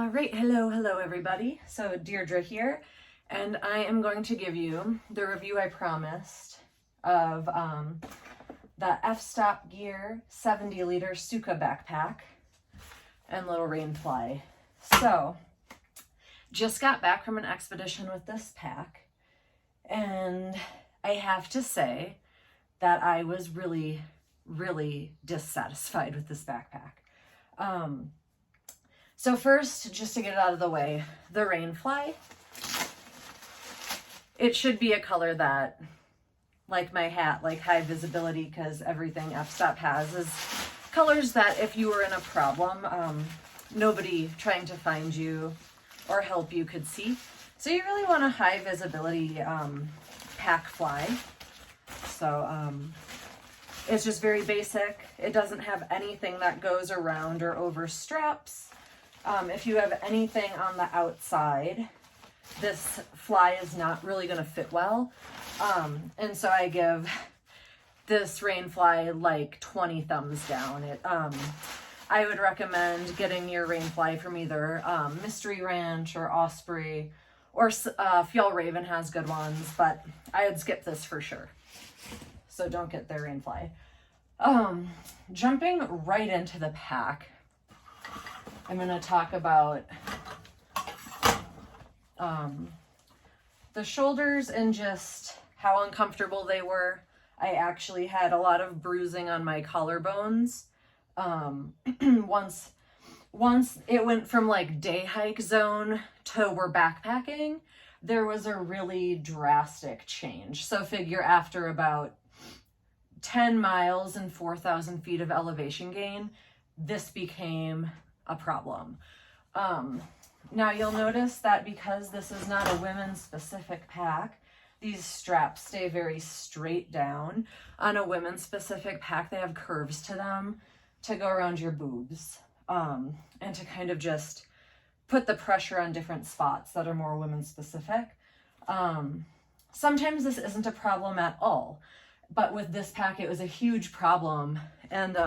All right, hello everybody. So Deirdre here, and I am going to give you the review I promised of the F-Stop Gear 70L Sukha backpack and little rainfly. So, just got back from an expedition with this pack, and I have to say that I was really dissatisfied with this backpack. So first, just to get it out of the way, the rainfly. It should be a color that, like my hat, like high visibility, because everything F-Stop has is colors that if you were in a problem, nobody trying to find you or help you could see. So you really want a high visibility pack fly. So it's just very basic. It doesn't have anything that goes around or over straps. If you have anything on the outside, this fly is not really going to fit well. And so I give this rainfly like 20 thumbs down. I would recommend getting your rainfly from either Mystery Ranch or Osprey, or Fjallraven has good ones, but I would skip this for sure. So don't get their rainfly. Jumping right into the pack, I'm going to talk about the shoulders and just how uncomfortable they were. I actually had a lot of bruising on my collarbones. Once it went from like day hike zone to we're backpacking, there was a really drastic change. So figure after about 10 miles and 4,000 feet of elevation gain, this became a problem. Now you'll notice that because this is not a women's specific pack, these straps stay very straight down. On a women's specific pack, they have curves to them to go around your boobs, and to kind of just put the pressure on different spots that are more women specific. Sometimes this isn't a problem at all, but with this pack, it was a huge problem. And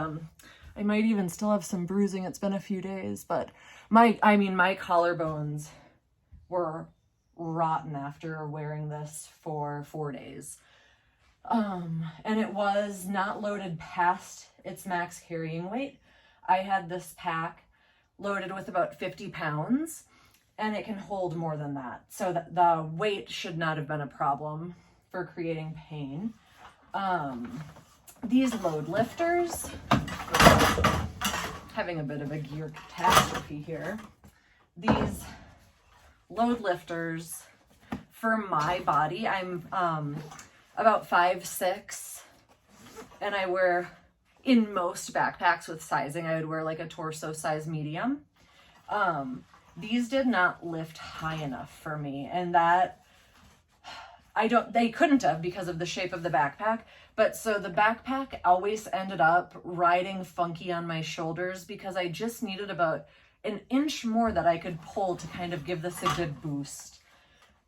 I might even still have some bruising. It's been a few days, but my collarbones were rotten after wearing this for 4 days. And it was not loaded past its max carrying weight. I had this pack loaded with about 50 pounds, and it can hold more than that. So the weight should not have been a problem for creating pain. These load lifters, having a bit of a gear catastrophe here. These load lifters for my body, I'm about 5'6", and I wear, in most backpacks with sizing, I would wear like a torso size medium. These did not lift high enough for me, and that they couldn't have because of the shape of the backpack. But so the backpack always ended up riding funky on my shoulders because I just needed about an inch more that I could pull to kind of give this a good boost.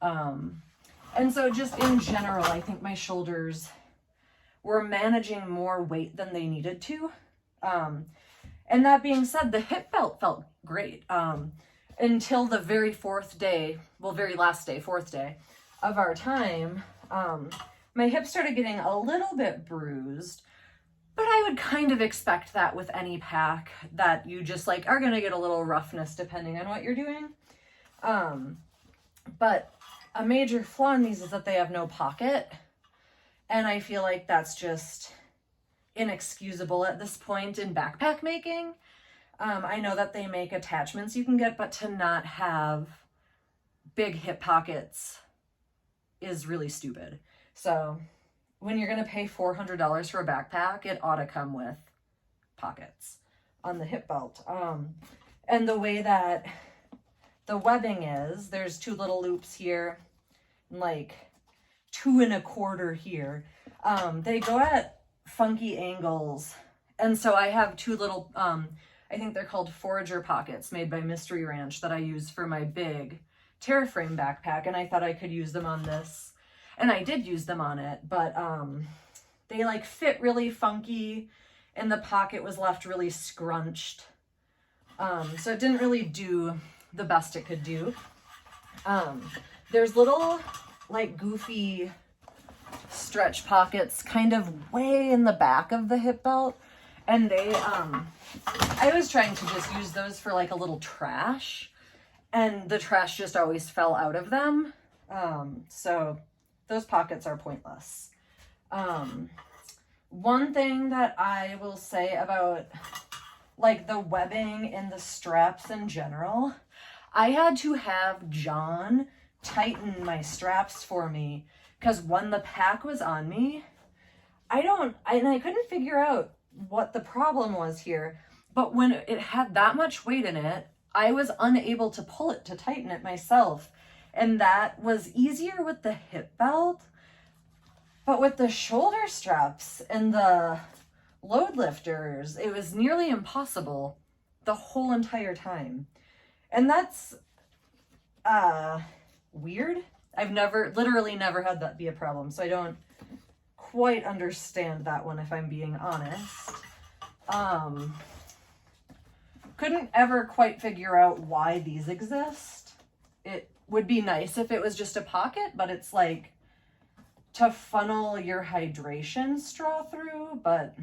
And so just in general, I think my shoulders were managing more weight than they needed to. And that being said, the hip belt felt great until the very fourth day of our time. My hips started getting a little bit bruised, but I would kind of expect that with any pack, that you just like are going to get a little roughness depending on what you're doing. But a major flaw in these is that they have no pocket, and I feel like that's just inexcusable at this point in backpack making. I know that they make attachments you can get, but to not have big hip pockets is really stupid. So when you're going to pay $400 for a backpack, it ought to come with pockets on the hip belt. And the way that the webbing is, there's 2 little loops here, and like 2 1/4 here. They go at funky angles. And so I have 2 little, I think they're called Forager pockets made by Mystery Ranch that I use for my big Terraframe backpack. And I thought I could use them on this. And I did use them on it, but they like fit really funky, and the pocket was left really scrunched. So it didn't really do the best it could do. There's little like goofy stretch pockets kind of way in the back of the hip belt, and they I was trying to just use those for like a little trash, and the trash just always fell out of them. So those pockets are pointless. One thing that I will say about like the webbing and the straps in general, I had to have John tighten my straps for me because when the pack was on me, I couldn't figure out what the problem was here. But when it had that much weight in it, I was unable to pull it to tighten it myself. And that was easier with the hip belt. But with the shoulder straps and the load lifters, it was nearly impossible the whole entire time. And that's weird. I've literally never had that be a problem. So I don't quite understand that one, if I'm being honest. Couldn't ever quite figure out why these exist. It would be nice if it was just a pocket, but it's like to funnel your hydration straw through, but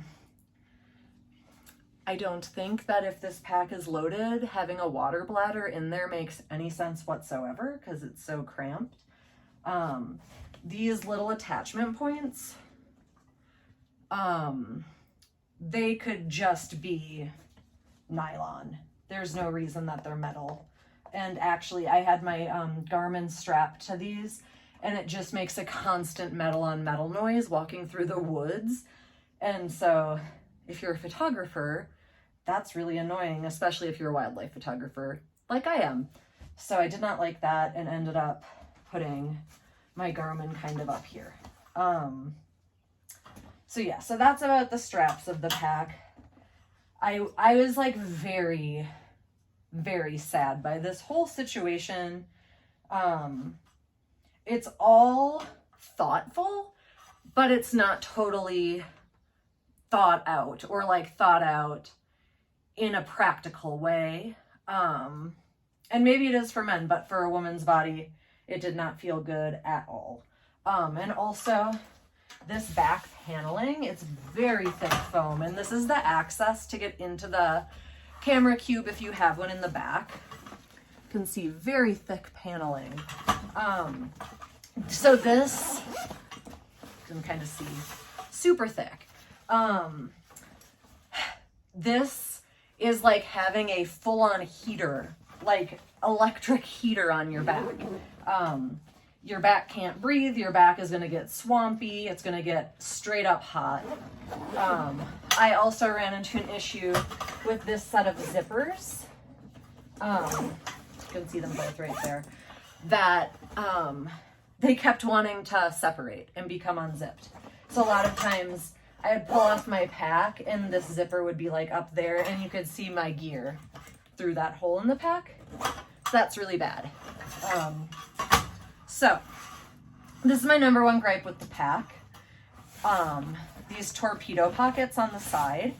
I don't think that if this pack is loaded, having a water bladder in there makes any sense whatsoever because it's so cramped. These little attachment points, they could just be nylon. There's no reason that they're metal. And actually, I had my Garmin strapped to these, and it just makes a constant metal on metal noise walking through the woods. And so if you're a photographer, that's really annoying, especially if you're a wildlife photographer like I am. So I did not like that and ended up putting my Garmin kind of up here. So yeah, so that's about the straps of the pack. I was like very, very sad by this whole situation. It's all thoughtful, but it's not totally thought out in a practical way. And maybe it is for men, but for a woman's body, it did not feel good at all. And also this back paneling, it's very thick foam, and this is the access to get into the camera cube if you have one in the back. You can see very thick paneling. So this, you can kind of see, super thick. This is like having a full-on heater, like electric heater on your back. Your back can't breathe, your back is gonna get swampy, it's gonna get straight up hot. I also ran into an issue with this set of zippers. You can see them both right there. That they kept wanting to separate and become unzipped. So a lot of times I'd pull off my pack and this zipper would be like up there and you could see my gear through that hole in the pack. So that's really bad. So this is my number one gripe with the pack. These torpedo pockets on the side.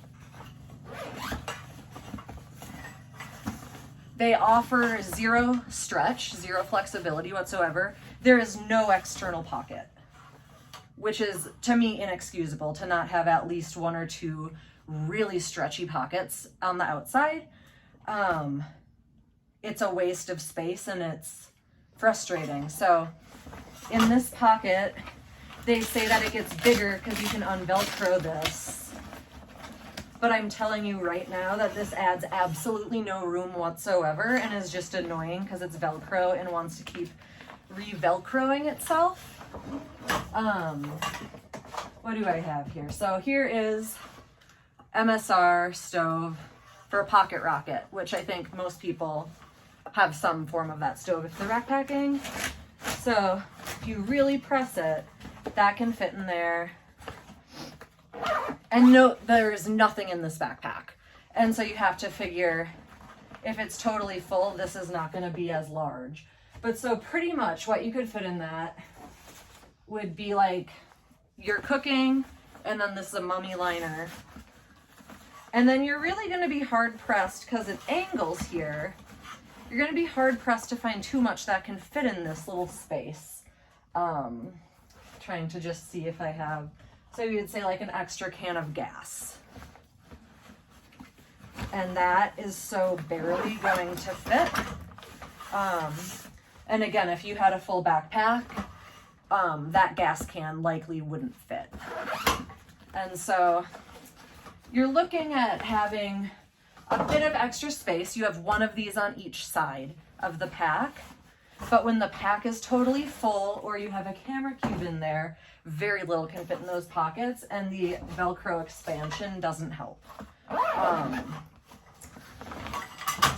They offer zero stretch, zero flexibility whatsoever. There is no external pocket, which is, to me, inexcusable to not have at least one or two really stretchy pockets on the outside. It's a waste of space and it's frustrating. So in this pocket, they say that it gets bigger because you can unvelcro this. But I'm telling you right now that this adds absolutely no room whatsoever and is just annoying because it's Velcro and wants to keep re-Velcroing itself. What do I have here? So here is MSR stove for a pocket rocket, which I think most people have some form of that stove if they're backpacking. So if you really press it, that can fit in there. And note, there's nothing in this backpack. And so you have to figure, if it's totally full, this is not going to be as large. But so pretty much what you could fit in that would be like you're cooking, and then this is a mummy liner. And then you're really going to be hard pressed because it angles here you're going to be hard pressed to find too much that can fit in this little space. Trying to just see if I have, so you would say like an extra can of gas. And that is so barely going to fit. And again, if you had a full backpack, that gas can likely wouldn't fit. And so you're looking at having a bit of extra space. You have one of these on each side of the pack, but when the pack is totally full or you have a camera cube in there, very little can fit in those pockets, and the Velcro expansion doesn't help.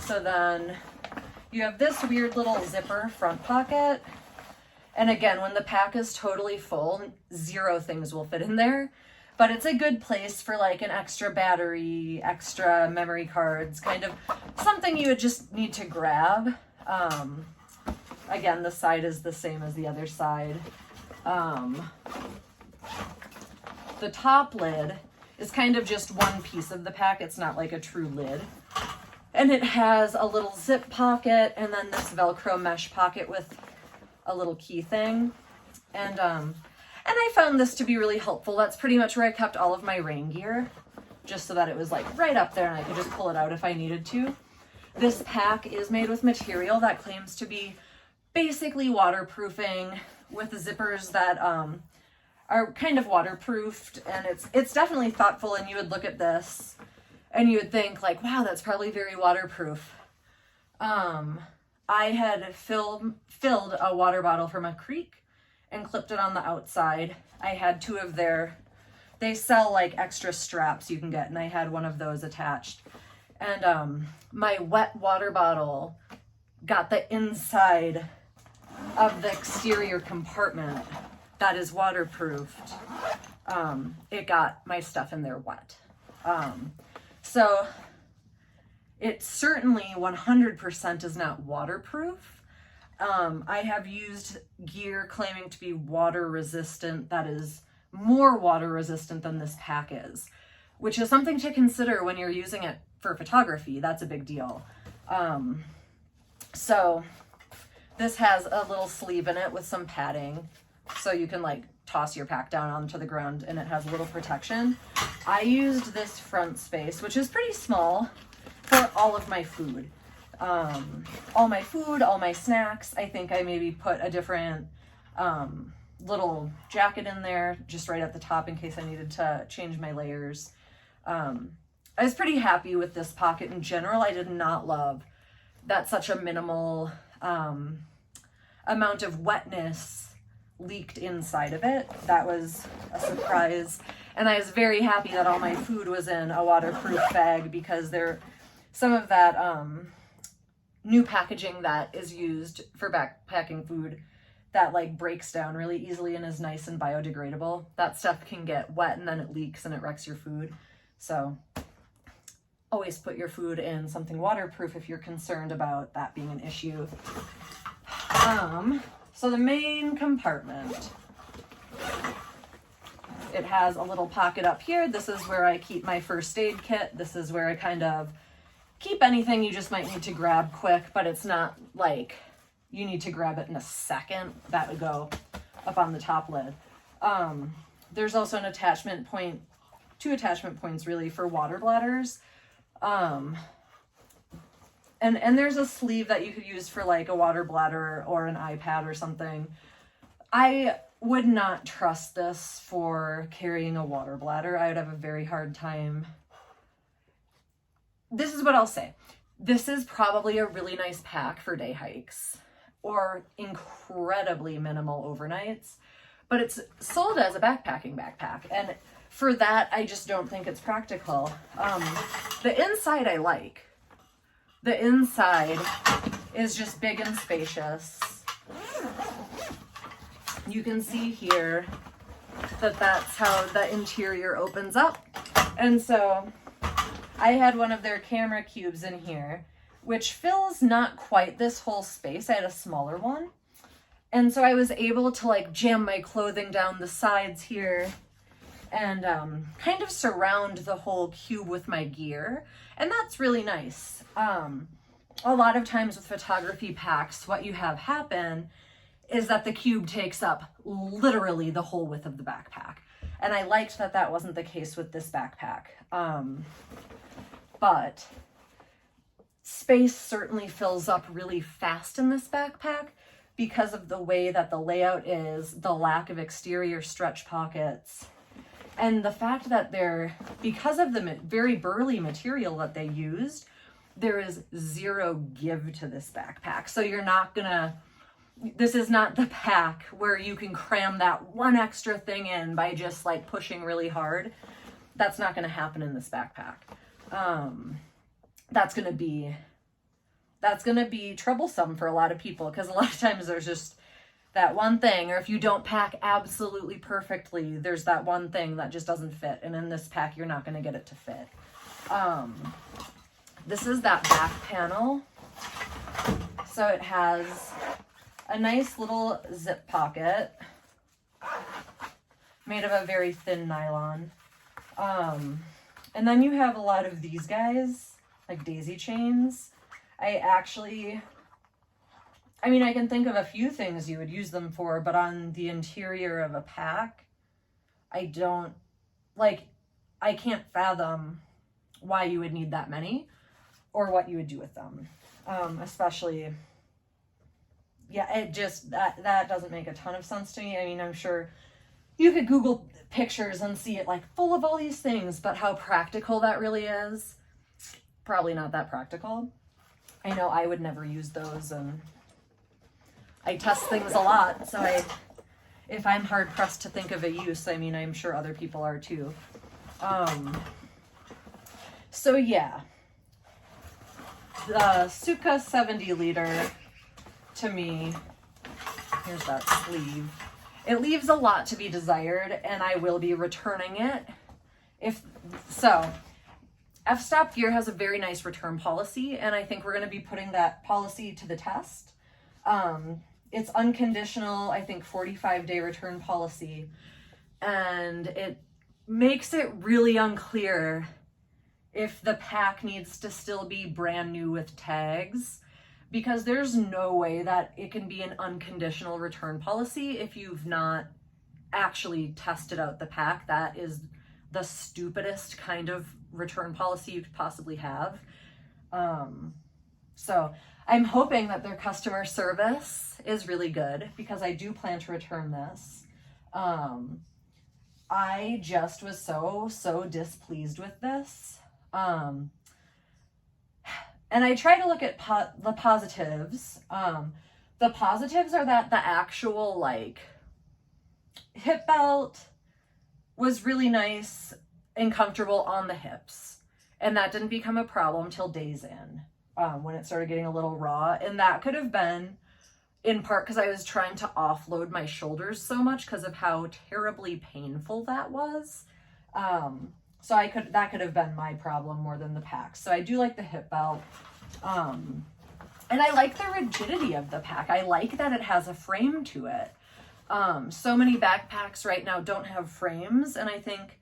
So then you have this weird little zipper front pocket. And again, when the pack is totally full, 0 things will fit in there. But it's a good place for like an extra battery, extra memory cards, kind of something you would just need to grab. Again, the side is the same as the other side. The top lid is kind of just one piece of the pack. It's not like a true lid. And it has a little zip pocket and then this Velcro mesh pocket with a little key thing. And I found this to be really helpful. That's pretty much where I kept all of my rain gear, just so that it was like right up there and I could just pull it out if I needed to. This pack is made with material that claims to be basically waterproofing, with zippers that are kind of waterproofed, and it's definitely thoughtful. And you would look at this and you would think like, wow, that's probably very waterproof. I had filled a water bottle from a creek and clipped it on the outside. I had 2 of they sell like extra straps you can get, and I had one of those attached. And my wet water bottle got the inside of the exterior compartment that is waterproofed. It got my stuff in there wet. So it certainly 100% is not waterproof. I have used gear claiming to be water resistant that is more water resistant than this pack is, which is something to consider when you're using it for photography. That's a big deal. So this has a little sleeve in it with some padding, so you can like toss your pack down onto the ground, and it has a little protection. I used this front space, which is pretty small, for all of my food. All my snacks. I think I maybe put a different little jacket in there just right at the top in case I needed to change my layers. I was pretty happy with this pocket in general. I did not love that such a minimal amount of wetness leaked inside of it. That was a surprise. And I was very happy that all my food was in a waterproof bag, because some of that new packaging that is used for backpacking food that like breaks down really easily and is nice and biodegradable, that stuff can get wet and then it leaks and it wrecks your food. So always put your food in something waterproof if you're concerned about that being an issue. So the main compartment, it has a little pocket up here. This is where I keep my first aid kit. This is where I kind of keep anything you just might need to grab quick, but it's not like you need to grab it in a second. That would go up on the top lid. There's also an attachment point, 2 attachment points really, for water bladders. And there's a sleeve that you could use for like a water bladder or an iPad or something. I would not trust this for carrying a water bladder. I would have a very hard time. This is what I'll say. This is probably a really nice pack for day hikes or incredibly minimal overnights, but it's sold as a backpacking backpack. And for that, I just don't think it's practical. The inside I like. The inside is just big and spacious. You can see here that that's how the interior opens up. And so I had one of their camera cubes in here, which fills not quite this whole space. I had a smaller one. And so I was able to like jam my clothing down the sides here and kind of surround the whole cube with my gear. And that's really nice. a lot of times with photography packs, what you have happen is that the cube takes up literally the whole width of the backpack. And I liked that that wasn't the case with this backpack. But space certainly fills up really fast in this backpack because of the way that the layout is, the lack of exterior stretch pockets, and the fact that because of the very burly material that they used, there is zero give to this backpack. So you're not gonna, this is not the pack where you can cram that one extra thing in by just like pushing really hard. That's not gonna happen in this backpack. That's gonna be troublesome for a lot of people, because a lot of times there's just that one thing, or if you don't pack absolutely perfectly, there's that one thing that just doesn't fit. And in this pack, you're not gonna get it to fit. This is that back panel. So it has a nice little zip pocket made of a very thin nylon. And then you have a lot of these guys, like daisy chains. I can think of a few things you would use them for, but on the interior of a pack, I can't fathom why you would need that many or what you would do with them. Especially, yeah, it just, that doesn't make a ton of sense to me. I mean, I'm sure you could Google pictures and see it like full of all these things, but how practical that really is, probably not that practical. I know I would never use those, and I test things a lot, so if I'm hard pressed to think of a use, I mean, I'm sure other people are too. So yeah, the Sukha 70 liter, to me, here's that sleeve. It leaves a lot to be desired, and I will be returning it. F-Stop Gear has a very nice return policy, and I think we're going to be putting that policy to the test. It's unconditional, I think 45-day return policy, and it makes it really unclear if the pack needs to still be brand new with tags, because there's no way that it can be an unconditional return policy if you've not actually tested out the pack. That is the stupidest kind of return policy you could possibly have. So I'm hoping that their customer service is really good, because I do plan to return this. I just was so displeased with this. And I try to look at the positives. The positives are that the actual like hip belt was really nice and comfortable on the hips, and that didn't become a problem till days in, when it started getting a little raw. And that could have been in part because I was trying to offload my shoulders so much because of how terribly painful that was. So that could have been my problem more than the pack. So I do like the hip belt. And I like the rigidity of the pack. I like that it has a frame to it. So many backpacks right now don't have frames, and I think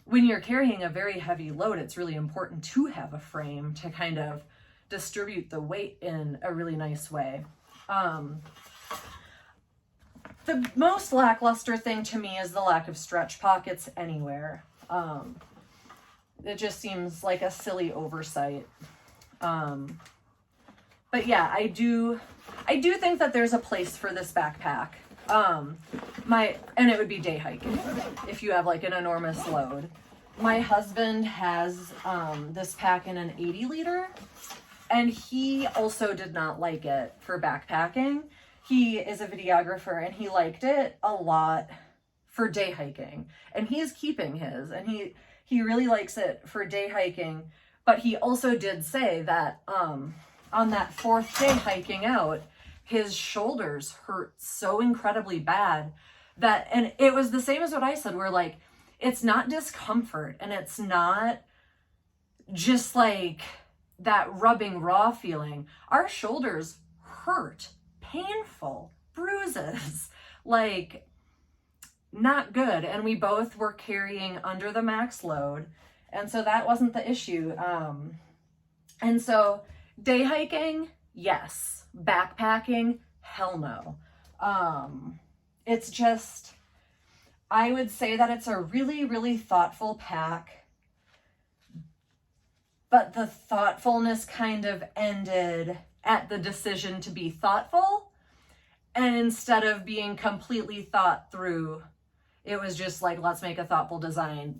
when you're carrying a very heavy load, it's really important to have a frame to kind of distribute the weight in a really nice way. The most lackluster thing to me is the lack of stretch pockets anywhere. It just seems like a silly oversight. But yeah, I do think that there's a place for this backpack. And it would be day hiking if you have like an enormous load. My husband has this pack in an 80 liter, and he also did not like it for backpacking. He is a videographer, and he liked it a lot for day hiking, and he's keeping his, and he really likes it for day hiking. But he also did say that on that fourth day hiking out, his shoulders hurt so incredibly bad that, and it was the same as what I said, where like, it's not discomfort, and it's not just like that rubbing raw feeling. Our shoulders hurt, painful, bruises, like not good. And we both were carrying under the max load. And so that wasn't the issue. And so Day hiking, yes. Backpacking, hell no. It's just, I would say that it's a really, really thoughtful pack, but the thoughtfulness kind of ended at the decision to be thoughtful, and instead of being completely thought through, it was just like, let's make a thoughtful design,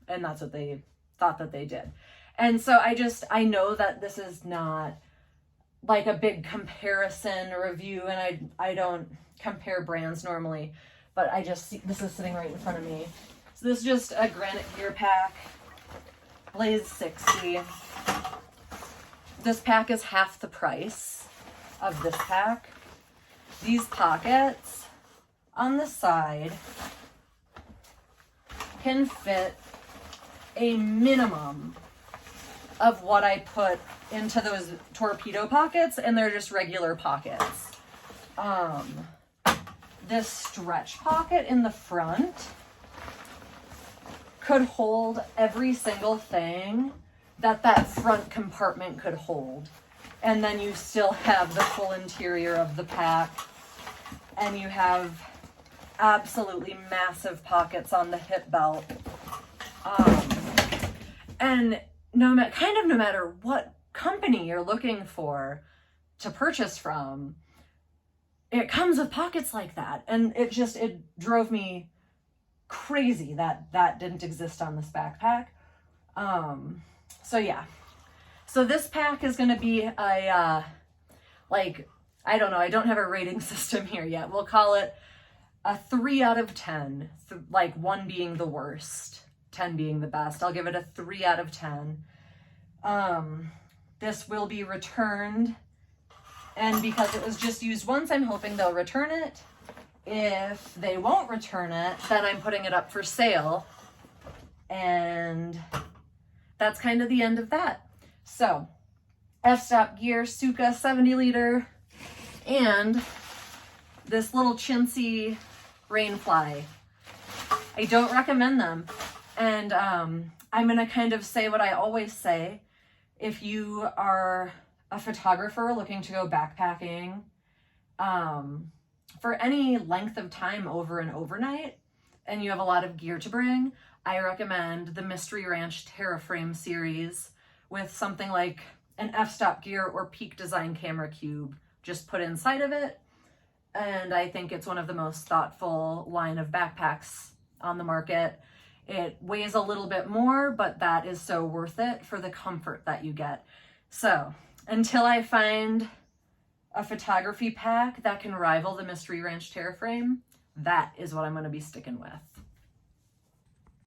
and that's what they thought that they did. And so I know that this is not like a big comparison review, and I don't compare brands normally, but I just see, this is sitting right in front of me. So this is just a Granite Gear pack, Blaze 60. This pack is half the price of this pack. These pockets on the side can fit a minimum of what I put into those torpedo pockets, and they're just regular pockets. This stretch pocket in the front could hold every single thing that front compartment could hold. And then you still have the full interior of the pack, and you have absolutely massive pockets on the hip belt. And no matter what company you're looking for to purchase from, it comes with pockets like that. And it drove me crazy that didn't exist on this backpack. So yeah. So this pack is going to be a, I don't know, I don't have a rating system here yet. We'll call it a 3 out of 10, like 1 being the worst, 10 being the best. I'll give it a 3 out of 10. This will be returned, and because it was just used once, I'm hoping they'll return it. If they won't return it, then I'm putting it up for sale, and that's kind of the end of that. So, F-Stop Gear Sukha 70 liter, and this little chintzy rainfly. I don't recommend them, and I'm gonna kind of say what I always say. If you are a photographer looking to go backpacking for any length of time over an overnight, and you have a lot of gear to bring, I recommend the Mystery Ranch TerraFrame series with something like an F-Stop Gear or Peak Design camera cube just put inside of it. And I think it's one of the most thoughtful line of backpacks on the market. It weighs a little bit more, but that is so worth it for the comfort that you get. So until I find a photography pack that can rival the Mystery Ranch TerraFrame, that is what I'm going to be sticking with.